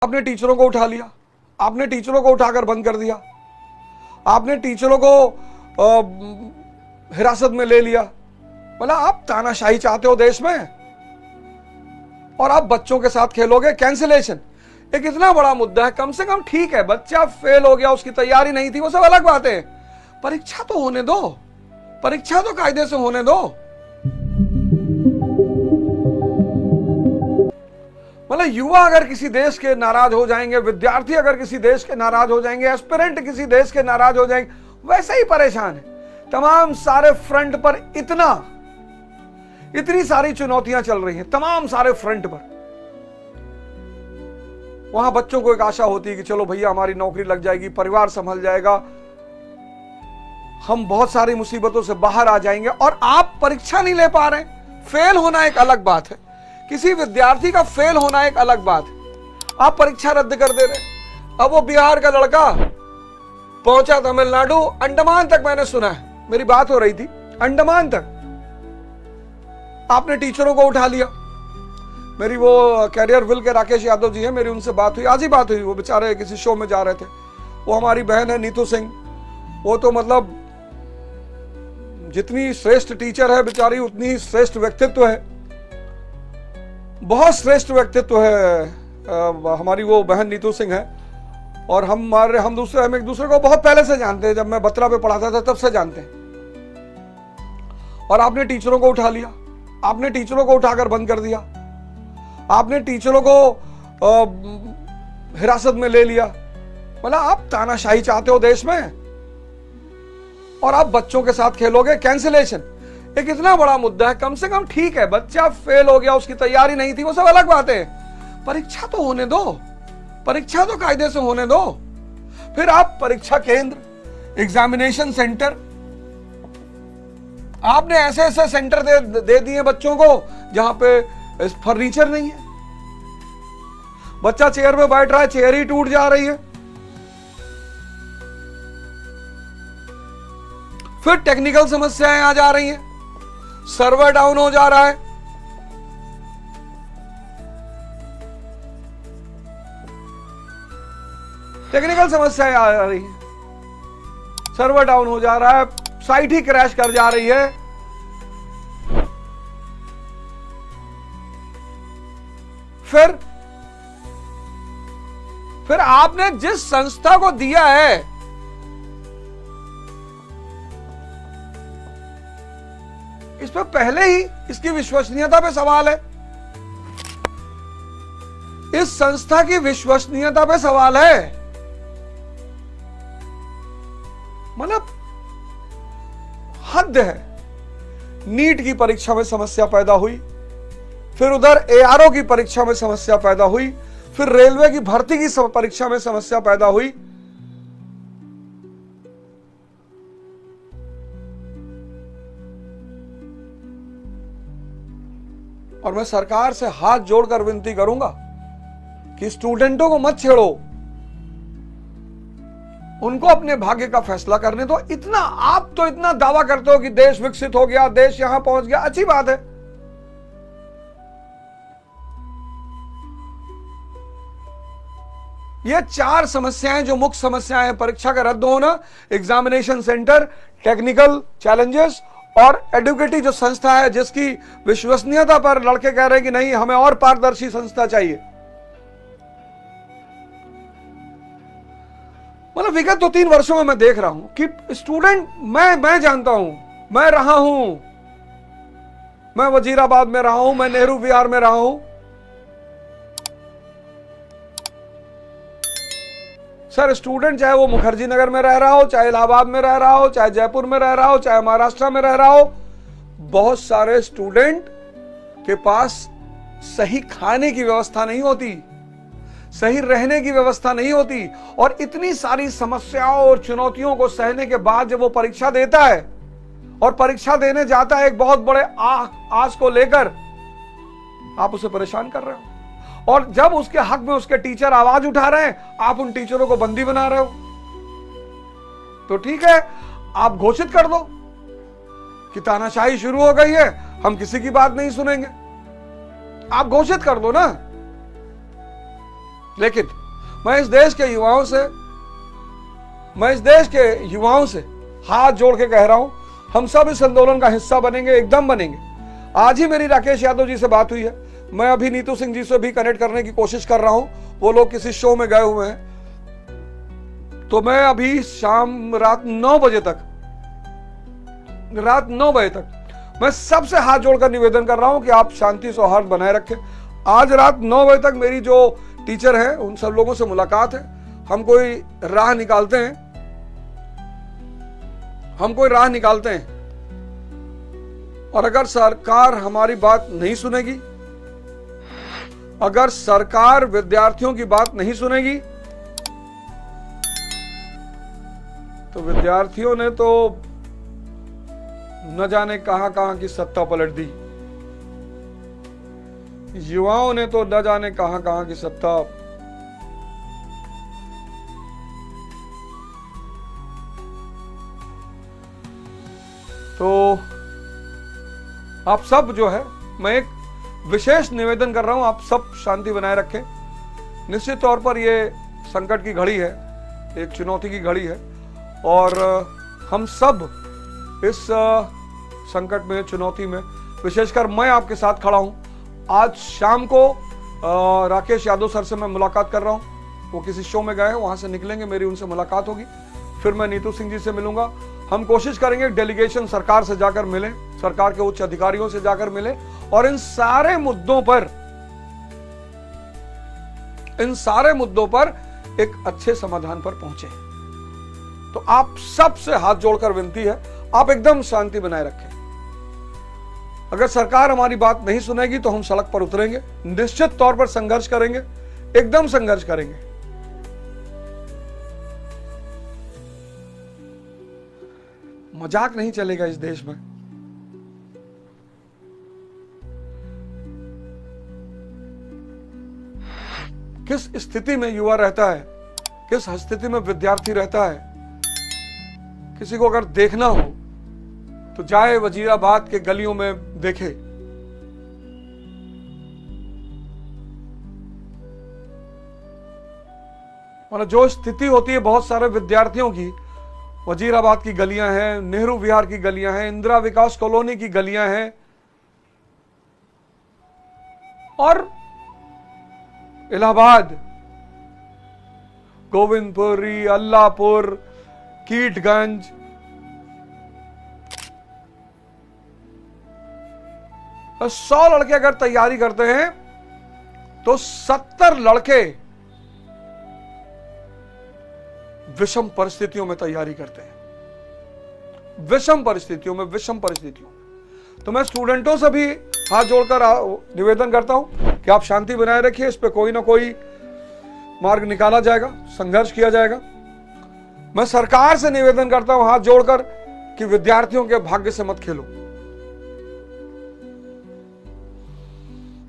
आपने टीचरों को उठा लिया, आपने टीचरों को उठाकर बंद कर दिया, आपने टीचरों को हिरासत में ले लिया। मतलब आप तानाशाही चाहते हो देश में और आप बच्चों के साथ खेलोगे। कैंसिलेशन एक इतना बड़ा मुद्दा है, कम से कम ठीक है, बच्चा फेल हो गया, उसकी तैयारी नहीं थी, वो सब अलग बात है। परीक्षा तो होने दो, परीक्षा तो कायदे से होने दो। मतलब युवा अगर किसी देश के नाराज हो जाएंगे, विद्यार्थी अगर किसी देश के नाराज हो जाएंगे, एस्पिरेंट किसी देश के नाराज हो जाएंगे, वैसे ही परेशान है। तमाम सारे फ्रंट पर इतनी सारी चुनौतियां चल रही हैं, तमाम सारे फ्रंट पर। वहां बच्चों को एक आशा होती है कि चलो भैया हमारी नौकरी लग जाएगी, परिवार संभल जाएगा, हम बहुत सारी मुसीबतों से बाहर आ जाएंगे। और आप परीक्षा नहीं ले पा रहे। फेल होना एक अलग बात है, किसी विद्यार्थी का फेल होना एक अलग बात है। आप परीक्षा रद्द कर दे रहे। अब वो बिहार का लड़का पहुंचा तमिलनाडु, अंडमान तक मैंने सुना है, मेरी बात हो रही थी, अंडमान तक आपने टीचरों को उठा लिया। मेरी वो कैरियर विल के राकेश यादव जी हैं, मेरी उनसे बात हुई, आज ही बात हुई। वो बेचारे किसी शो में जा रहे थे। वो हमारी बहन है नीतू सिंह, वो तो मतलब जितनी श्रेष्ठ टीचर है बेचारी, उतनी ही श्रेष्ठ व्यक्तित्व है, बहुत श्रेष्ठ व्यक्तित्व है हमारी वो बहन नीतू सिंह है। और हम एक दूसरे को बहुत पहले से जानते हैं, जब मैं बत्रा पे पढ़ाता था तब से जानते हैं। और आपने टीचरों को उठा लिया, आपने टीचरों को उठाकर बंद कर दिया, आपने टीचरों को हिरासत में ले लिया। मतलब आप तानाशाही चाहते हो देश में और आप बच्चों के साथ खेलोगे। कैंसिलेशन एक इतना बड़ा मुद्दा है, कम से कम ठीक है, बच्चा फेल हो गया, उसकी तैयारी नहीं थी, वो सब अलग बात है। परीक्षा तो होने दो, परीक्षा तो कायदे से होने दो। फिर आप परीक्षा केंद्र, एग्जामिनेशन सेंटर, आपने ऐसे ऐसे सेंटर दे दिए बच्चों को जहां पे फर्नीचर नहीं है। बच्चा चेयर में बैठ रहा है, चेयर ही टूट जा रही है। फिर टेक्निकल समस्याएं आ जा रही हैं, सर्वर डाउन हो जा रहा है। टेक्निकल समस्याएं आ रही हैं, सर्वर डाउन हो जा रहा है, साइट ही क्रैश कर जा रही है। फिर आपने जिस संस्था को दिया है, इस पर पहले ही इसकी विश्वसनीयता पे सवाल है, इस संस्था की विश्वसनीयता पे सवाल है। मतलब हद है। नीट की परीक्षा में समस्या पैदा हुई, फिर उधर एआरओ की परीक्षा में समस्या पैदा हुई, फिर रेलवे की भर्ती की परीक्षा में समस्या पैदा हुई। और मैं सरकार से हाथ जोड़कर विनती करूंगा कि स्टूडेंटों को मत छेड़ो, उनको अपने भाग्य का फैसला करने दो। आप तो इतना दावा करते हो कि देश विकसित हो गया, देश यहां पहुंच गया, अच्छी बात है। ये 4 समस्याएं जो मुख्य समस्याएं हैं, परीक्षा का रद्द होना, एग्जामिनेशन सेंटर, टेक्निकल चैलेंजेस और एडुकेटिव जो संस्था है जिसकी विश्वसनीयता पर लड़के कह रहे हैं कि नहीं, हमें और पारदर्शी संस्था चाहिए। मतलब विगत 2-3 वर्षों में मैं देख रहा हूं कि स्टूडेंट, मैं जानता हूं, मैं रहा हूं, मैं वजीराबाद में रहा हूं, मैं नेहरू विहार में रहा हूं। सर स्टूडेंट चाहे वो मुखर्जी नगर में रह रहा हो, चाहे इलाहाबाद में रह रहा हो, चाहे जयपुर में रह रहा हो, चाहे महाराष्ट्र में रह रहा हो, बहुत सारे स्टूडेंट के पास सही खाने की व्यवस्था नहीं होती, सही रहने की व्यवस्था नहीं होती। और इतनी सारी समस्याओं और चुनौतियों को सहने के बाद जब वो परीक्षा देता है और परीक्षा देने जाता है एक बहुत बड़े आस को लेकर, आप उसे परेशान कर रहे हो। और जब उसके हक में उसके टीचर आवाज उठा रहे हैं, आप उन टीचरों को बंदी बना रहे हो। तो ठीक है, आप घोषित कर दो कि तानाशाही शुरू हो गई है, हम किसी की बात नहीं सुनेंगे। आप घोषित कर दो ना। लेकिन मैं इस देश के युवाओं से हाथ जोड़ के कह रहा हूं, हम सब इस आंदोलन का हिस्सा बनेंगे, एकदम बनेंगे। आज ही मेरी राकेश यादव जी से बात हुई है, मैं अभी नीतू सिंह जी से भी कनेक्ट करने की कोशिश कर रहा हूं, वो लोग किसी शो में गए हुए हैं। तो मैं अभी शाम रात 9 बजे तक मैं सबसे हाथ जोड़कर निवेदन कर रहा हूं कि आप शांति सौहार्द बनाए रखें। आज रात 9 बजे तक मेरी जो टीचर है उन सब लोगों से मुलाकात है। हम कोई राह निकालते हैं और अगर सरकार हमारी बात नहीं सुनेगी, अगर सरकार विद्यार्थियों की बात नहीं सुनेगी, तो विद्यार्थियों ने तो न जाने कहां की सत्ता पलट दी, युवाओं ने तो न जाने कहां की सत्ता। तो आप सब जो है, मैं एक विशेष निवेदन कर रहा हूं, आप सब शांति बनाए रखें। निश्चित तौर पर यह संकट की घड़ी है, एक चुनौती की घड़ी है और हम सब इस संकट में, चुनौती में, विशेषकर मैं आपके साथ खड़ा हूं। आज शाम को राकेश यादव सर से मैं मुलाकात कर रहा हूं, वो किसी शो में गए हैं, वहां से निकलेंगे, मेरी उनसे मुलाकात होगी, फिर मैं नीतू सिंह जी से मिलूंगा। हम कोशिश करेंगे डेलीगेशन सरकार से जाकर मिले, सरकार के उच्च अधिकारियों से जाकर मिले और इन सारे मुद्दों पर एक अच्छे समाधान पर पहुंचे। तो आप सबसे हाथ जोड़कर विनती है, आप एकदम शांति बनाए रखें। अगर सरकार हमारी बात नहीं सुनेगी तो हम सड़क पर उतरेंगे, निश्चित तौर पर संघर्ष करेंगे, एकदम संघर्ष करेंगे। मजाक नहीं चलेगा इस देश में। किस स्थिति में युवा रहता है, किस स्थिति में विद्यार्थी रहता है, किसी को अगर देखना हो तो जाए वजीराबाद के गलियों में देखे। मतलब जो स्थिति होती है बहुत सारे विद्यार्थियों की, वजीराबाद की गलियां हैं, नेहरू विहार की गलियां हैं, इंदिरा विकास कॉलोनी की गलियां हैं और इलाहाबाद, गोविंदपुरी, अल्लाहपुर, कीटगंज, तो 100 लड़के अगर तैयारी करते हैं तो 70 लड़के विषम परिस्थितियों में तैयारी करते हैं, विषम परिस्थितियों में। तो मैं स्टूडेंटों से भी हाथ जोड़कर निवेदन करता हूं कि आप शांति बनाए रखिए, इस पे कोई ना कोई मार्ग निकाला जाएगा, संघर्ष किया जाएगा। मैं सरकार से निवेदन करता हूं हाथ जोड़कर कि विद्यार्थियों के भाग्य से मत खेलो,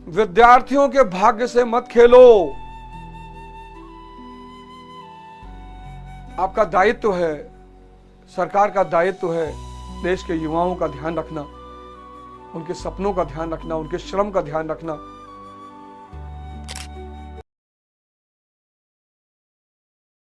विद्यार्थियों के भाग्य से मत खेलो। आपका दायित्व है, सरकार का दायित्व है देश के युवाओं का ध्यान रखना, उनके सपनों का ध्यान रखना, उनके श्रम का ध्यान रखना।